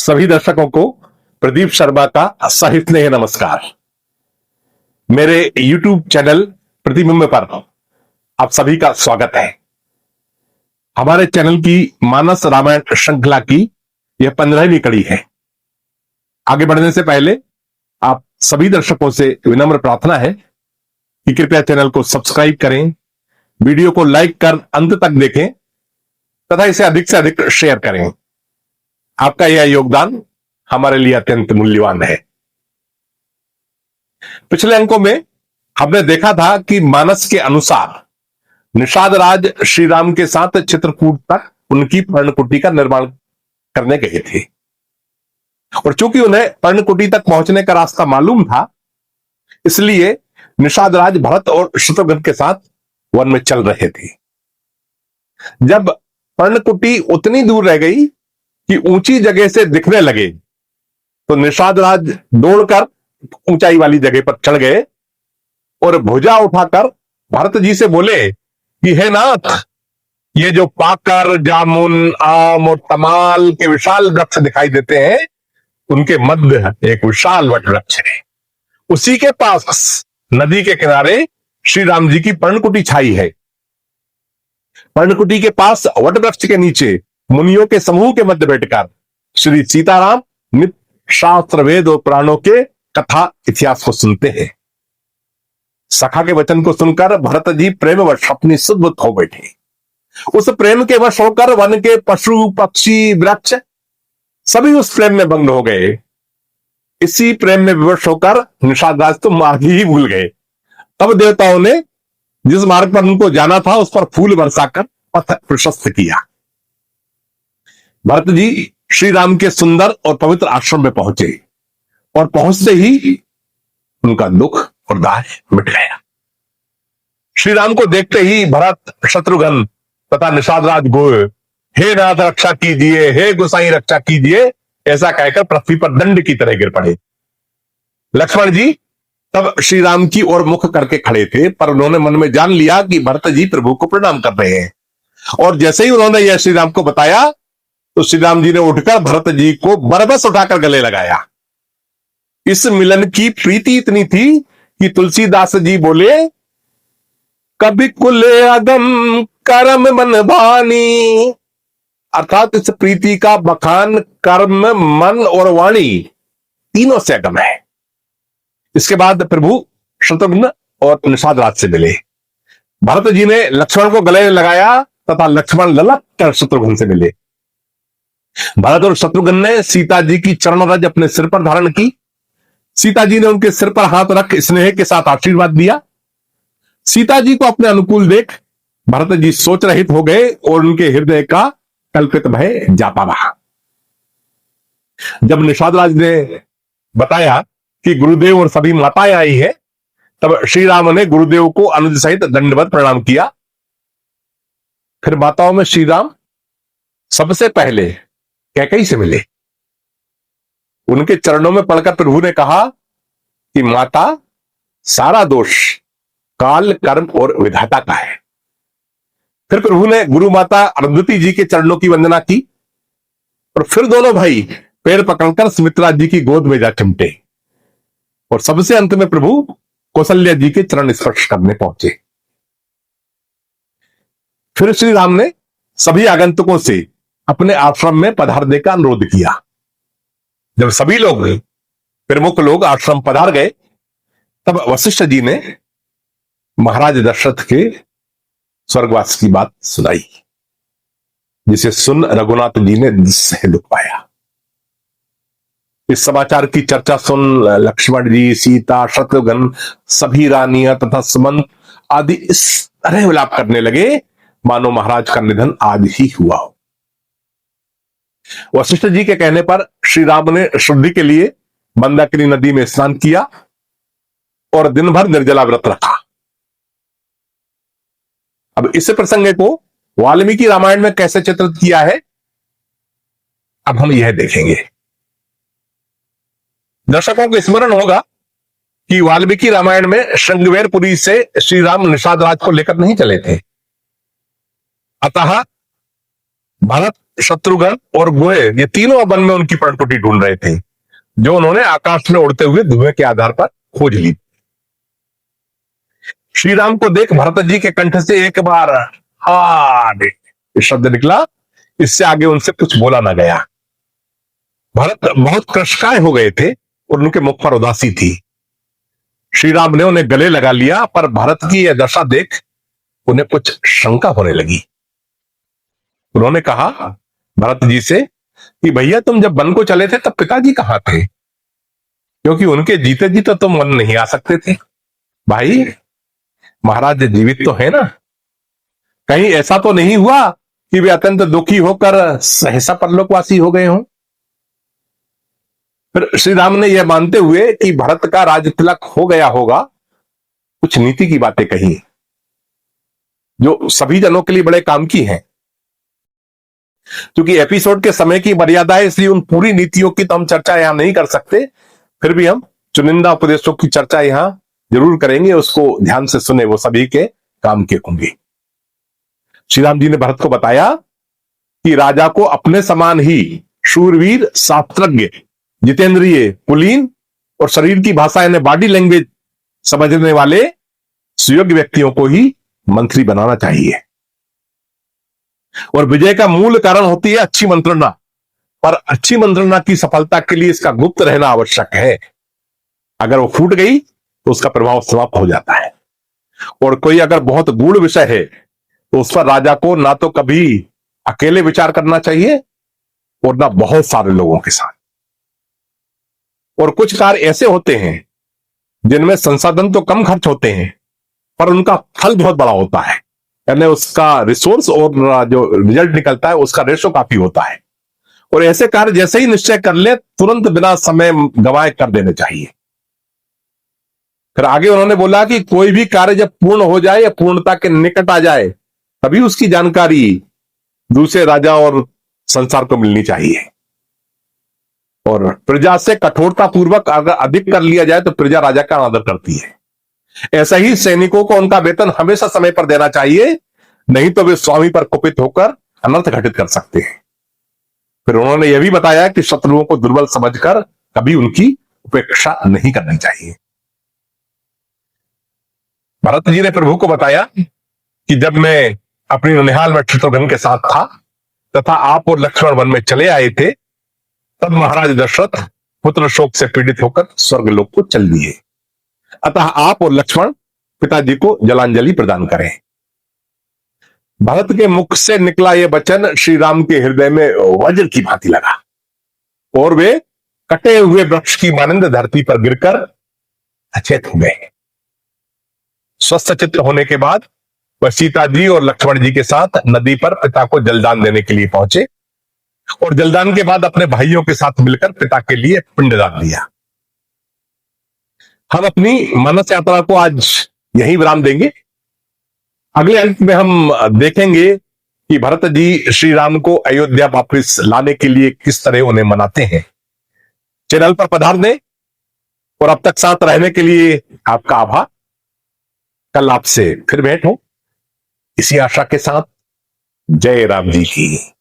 सभी दर्शकों को प्रदीप शर्मा का सहिष्णु नमस्कार। मेरे YouTube चैनल प्रतिबिंब पर आप सभी का स्वागत है। हमारे चैनल की मानस रामायण श्रृंखला की यह 15वीं कड़ी है। आगे बढ़ने से पहले आप सभी दर्शकों से विनम्र प्रार्थना है कि कृपया चैनल को सब्सक्राइब करें, वीडियो को लाइक कर अंत तक देखें तथा इसे अधिक से अधिक शेयर करें। आपका यह योगदान हमारे लिए अत्यंत मूल्यवान है। पिछले अंकों में हमने देखा था कि मानस के अनुसार निषाद राज श्री राम के साथ चित्रकूट तक उनकी पर्णकुटी का निर्माण करने गए थे और चूंकि उन्हें पर्णकुटी तक पहुंचने का रास्ता मालूम था, इसलिए निषाद राज भरत और शत्रुघ्न के साथ वन में चल रहे थे। जब पर्णकुटी उतनी दूर रह गई कि ऊंची जगह से दिखने लगे तो निषाद राज दौड़कर ऊंचाई वाली जगह पर चढ़ गए और भुजा उठाकर भरत जी से बोले कि हे नाथ, ये जो पाकर, जामुन, आम और तमाल के विशाल वृक्ष दिखाई देते हैं, उनके मध्य एक विशाल वट वृक्ष है। उसी के पास नदी के किनारे श्री राम जी की पर्णकुटी छाई है। पर्णकुटी के पास वट वृक्ष के नीचे मुनियों के समूह के मध्य बैठकर श्री सीताराम नित्य शास्त्र, वेद और पुराणों के कथा इतिहास को सुनते हैं। सखा के वचन को सुनकर भरत जी प्रेमवश अपनी सुदबुद्ध हो बैठे। उस प्रेम के वश होकर वन के पशु, पक्षी, वृक्ष सभी उस प्रेम में भंग हो गए। इसी प्रेम में विवश होकर निषाद राज तो मार्ग ही भूल गए। तब देवताओं ने जिस मार्ग पर उनको जाना था उस पर फूल बरसाकर पथ प्रशस्त किया। भरत जी श्री राम के सुंदर और पवित्र आश्रम में पहुंचे और पहुंचते ही उनका दुख और दाह मिट गया। श्री राम को देखते ही भरत, शत्रुघ्न तथा निषाद राज गोए, हे नाथ रक्षा कीजिए, हे गोसाई रक्षा कीजिए, ऐसा कहकर पृथ्वी पर दंड की तरह गिर पड़े। लक्ष्मण जी तब श्री राम की ओर मुख करके खड़े थे, पर उन्होंने मन में जान लिया कि भरत जी प्रभु को प्रणाम कर रहे हैं। और जैसे ही उन्होंने यह श्री राम को बताया तो श्री राम जी ने उठकर भरत जी को बरबस उठाकर गले लगाया। इस मिलन की प्रीति इतनी थी कि तुलसीदास जी बोले, कभी कुल अगम कर्म मन भानी, अर्थात इस प्रीति का बखान कर्म, मन और वाणी तीनों से अगम है। इसके बाद प्रभु शत्रुघ्न और निषाद राज से मिले। भरत जी ने लक्ष्मण को गले लगाया तथा लक्ष्मण ललक कर शत्रुघ्न से मिले। भरत और शत्रुघ्न ने सीता जी की चरण रज अपने सिर पर धारण की। सीता जी ने उनके सिर पर हाथ रख स्नेह के साथ आशीर्वाद दिया। सीता जी को अपने अनुकूल देख भरत जी सोच रहित हो गए और उनके हृदय का कल्पित भय जाता रहा। जब निषाद राज ने बताया कि गुरुदेव और सभी माताएं आई है, तब श्री राम ने गुरुदेव को अनुज सहित दंडवत प्रणाम किया। फिर माताओं में श्री राम सबसे पहले कैकेयी से मिले। उनके चरणों में पड़कर प्रभु ने कहा कि माता, सारा दोष काल, कर्म और विधाता का है। फिर प्रभु ने गुरु माता अरुंधति जी के चरणों की वंदना की और फिर दोनों भाई पैर पकड़कर सुमित्रा जी की गोद में जा चिमटे और सबसे अंत में प्रभु कौशल्या जी के चरण स्पर्श करने पहुंचे। फिर श्री राम ने सभी आगंतुकों से अपने आश्रम में पधारने का अनुरोध किया। जब सभी लोग, प्रमुख लोग आश्रम पधार गए, तब वशिष्ठ जी ने महाराज दशरथ के स्वर्गवास की बात सुनाई, जिसे सुन रघुनाथ जी ने दिल से दुख पाया। इस समाचार की चर्चा सुन लक्ष्मण जी, सीता, शत्रुघ्न, सभी रानियां तथा सुमंत आदि इस तरह विलाप करने लगे मानो महाराज का निधन आज ही हुआ हो। वशिष्ठ जी के कहने पर श्री राम ने शुद्धि के लिए मंदाकिनी नदी में स्नान किया और दिन भर निर्जला व्रत रखा। अब इस प्रसंग को वाल्मीकि रामायण में कैसे चित्रित किया है, अब हम यह देखेंगे। दर्शकों को स्मरण होगा कि वाल्मीकि रामायण में श्रृंगवेरपुरी से श्री राम निषाद राज को लेकर नहीं चले थे। अतः भरत शत्रुघ्न और गोए ये तीनों वन में उनकी प्राणकुटी ढूंढ रहे थे, जो उन्होंने आकाश में उड़ते हुए धुएं के आधार पर खोज ली। श्री राम को देख भरत जी के कंठ से एक बार हाड शब्द निकला। इससे आगे उनसे कुछ बोला ना गया। भरत बहुत कृशकाय हो गए थे और उनके मुख पर उदासी थी। श्री राम ने उन्हें गले लगा लिया, पर भरत की यह दशा देख उन्हें कुछ शंका होने लगी। उन्होंने कहा भरत जी से कि भैया तुम जब वन को चले थे तब पिताजी कहां थे, क्योंकि उनके जीते जी तो तुम वन नहीं आ सकते थे। भाई महाराज जीवित तो है ना, कहीं ऐसा तो नहीं हुआ कि वे अत्यंत दुखी होकर सहसा परलोकवासी हो गए हों। फिर श्री राम ने यह मानते हुए कि भरत का राज तिलक हो गया होगा, कुछ नीति की बातें कही जो सभी जनों के लिए बड़े काम की हैं। क्योंकि एपिसोड के समय की मर्यादा है, इसलिए उन पूरी नीतियों की तो हम चर्चा यहां नहीं कर सकते। फिर भी हम चुनिंदा उपदेशों की चर्चा यहां जरूर करेंगे, उसको ध्यान से सुने, वो सभी के काम के होंगे। श्री राम जी ने भरत को बताया कि राजा को अपने समान ही शूरवीर, शास्त्रज्ञ, जितेंद्रिय, कुलीन और शरीर की भाषा यानी बॉडी लैंग्वेज समझने वाले सुयोग्य व्यक्तियों को ही मंत्री बनाना चाहिए। और विजय का मूल कारण होती है अच्छी मंत्रणा, पर अच्छी मंत्रणा की सफलता के लिए इसका गुप्त रहना आवश्यक है। अगर वो फूट गई तो उसका प्रभाव समाप्त हो जाता है। और कोई अगर बहुत गूढ़ विषय है तो उस पर राजा को ना तो कभी अकेले विचार करना चाहिए और ना बहुत सारे लोगों के साथ। और कुछ कार्य ऐसे होते हैं जिनमें संसाधन तो कम खर्च होते हैं, पर उनका फल बहुत बड़ा होता है, यानी उसका रिसोर्स और जो रिजल्ट निकलता है उसका रेशो काफी होता है। और ऐसे कार्य जैसे ही निश्चय कर ले तुरंत बिना समय गंवाए कर देने चाहिए। फिर आगे उन्होंने बोला कि कोई भी कार्य जब पूर्ण हो जाए या पूर्णता के निकट आ जाए तभी उसकी जानकारी दूसरे राजा और संसार को मिलनी चाहिए। और प्रजा से कठोरता पूर्वक अगर अधिक कर लिया जाए तो प्रजा राजा का आदर करती है। ऐसा ही सैनिकों को उनका वेतन हमेशा समय पर देना चाहिए, नहीं तो वे स्वामी पर कुपित होकर अनर्थ घटित कर सकते हैं। फिर उन्होंने यह भी बताया कि शत्रुओं को दुर्बल समझकर कभी उनकी उपेक्षा नहीं करनी चाहिए। भरत जी ने प्रभु को बताया कि जब मैं अपनी ननिहाल में शत्रुघ्न के साथ था तथा आप और लक्ष्मण वन में चले आए थे, तब महाराज दशरथ पुत्र शोक से पीड़ित होकर स्वर्गलोक को चल दिए। अतः आप और लक्ष्मण पिताजी को जलांजलि प्रदान करें। भरत के मुख से निकला यह वचन श्री राम के हृदय में वज्र की भांति लगा और वे कटे हुए वृक्ष की मानंद धरती पर गिरकर अचेत हो गए। स्वस्थ चित्त होने के बाद वह सीता जी और लक्ष्मण जी के साथ नदी पर पिता को जलदान देने के लिए पहुंचे और जलदान के बाद अपने भाइयों के साथ मिलकर पिता के लिए पिंडदान दिया। हम अपनी मानस यात्रा को आज यहीं विराम देंगे। अगले अंक में हम देखेंगे कि भरत जी श्री राम को अयोध्या वापस लाने के लिए किस तरह उन्हें मनाते हैं। चैनल पर पधारने और अब तक साथ रहने के लिए आपका आभार। कल आपसे फिर भेंट हो इसी आशा के साथ। जय राम जी की।